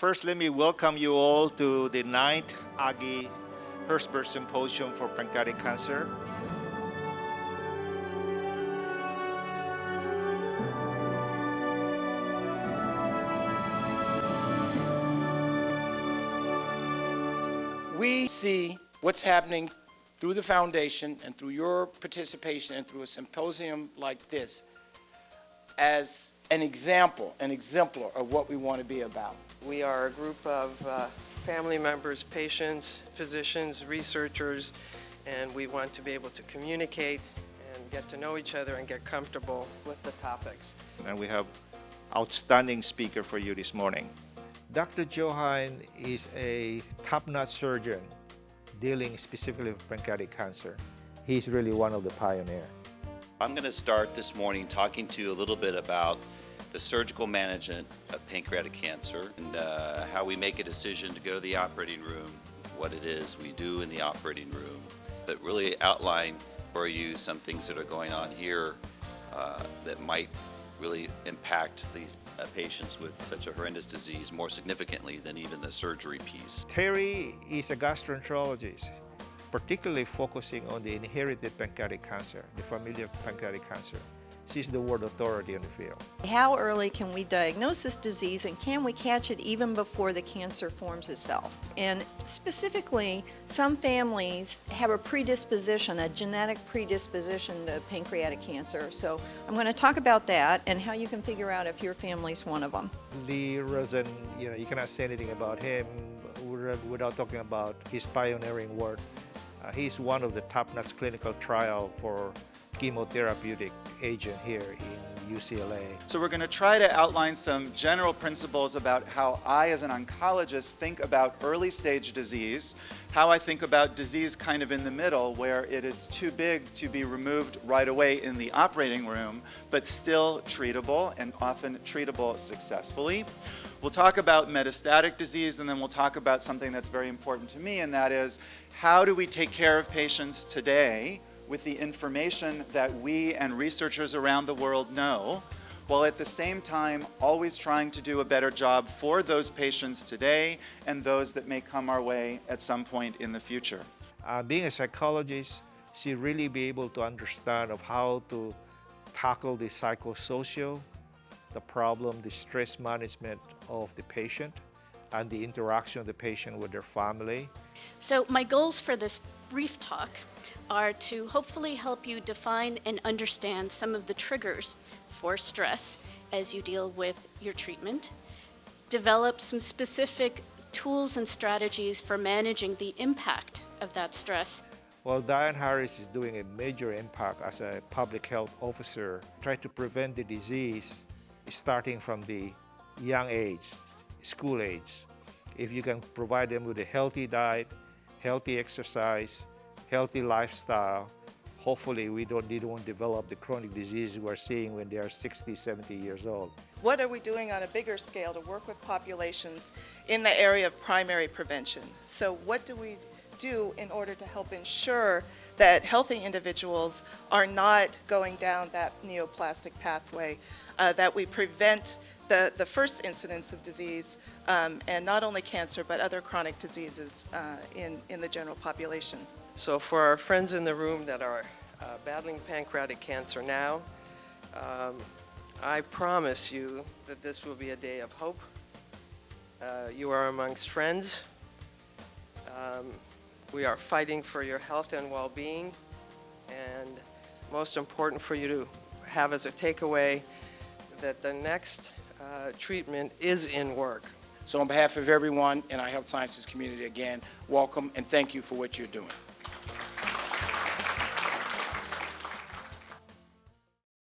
First, let me welcome you all to the 9th Agi Hirshberg Symposium for Pancreatic Cancer. We see what's happening through the foundation and through your participation and through a symposium like this as an example, an exemplar of what we want to be about. We are a group of family members, patients, physicians, researchers, and we want to be able to communicate and get to know each other and get comfortable with the topics. And we have outstanding speaker for you this morning. Dr. Joe Hines is a top-notch surgeon dealing specifically with pancreatic cancer. He's really one of the pioneers. I'm going to start this morning talking to you a little bit about the surgical management of pancreatic cancer and how we make a decision to go to the operating room, what it is we do in the operating room, but really outline for you some things that are going on here that might really impact these patients with such a horrendous disease more significantly than even the surgery piece. Teri is a gastroenterologist, particularly focusing on the inherited pancreatic cancer, the familial pancreatic cancer. She's the world authority in the field. How early can we diagnose this disease, and can we catch it even before the cancer forms itself? And specifically, some families have a predisposition, a genetic predisposition to pancreatic cancer. So I'm going to talk about that and how you can figure out if your family's one of them. Lee Rosen, you cannot say anything about him without talking about his pioneering work. He's one of the top-notch clinical trial for chemotherapeutic agent here in UCLA. So we're going to try to outline some general principles about how I, as an oncologist, think about early stage disease, how I think about disease kind of in the middle, where it is too big to be removed right away in the operating room, but still treatable and often treatable successfully. We'll talk about metastatic disease, and then we'll talk about something that's very important to me, and that is, how do we take care of patients today with the information that we and researchers around the world know, while at the same time always trying to do a better job for those patients today and those that may come our way at some point in the future. Being a psychologist, she really be able to understand of how to tackle the psychosocial, the problem, the stress management of the patient, and the interaction of the patient with their family. So my goals for this brief talk are to hopefully help you define and understand some of the triggers for stress as you deal with your treatment, develop some specific tools and strategies for managing the impact of that stress. Well, Diane Harris is doing a major impact as a public health officer, try to prevent the disease starting from the young age, school age. If you can provide them with a healthy diet, healthy exercise, healthy lifestyle, hopefully they won't develop the chronic disease we're seeing when they are 60, 70 years old. What are we doing on a bigger scale to work with populations in the area of primary prevention? So what do we do in order to help ensure that healthy individuals are not going down that neoplastic pathway, that we prevent the first incidence of disease, and not only cancer, but other chronic diseases in the general population. So for our friends in the room that are battling pancreatic cancer now, I promise you that this will be a day of hope. You are amongst friends. We are fighting for your health and well-being, and most important for you to have as a takeaway that the next treatment is in work. So on behalf of everyone in our health sciences community, again, welcome and thank you for what you're doing.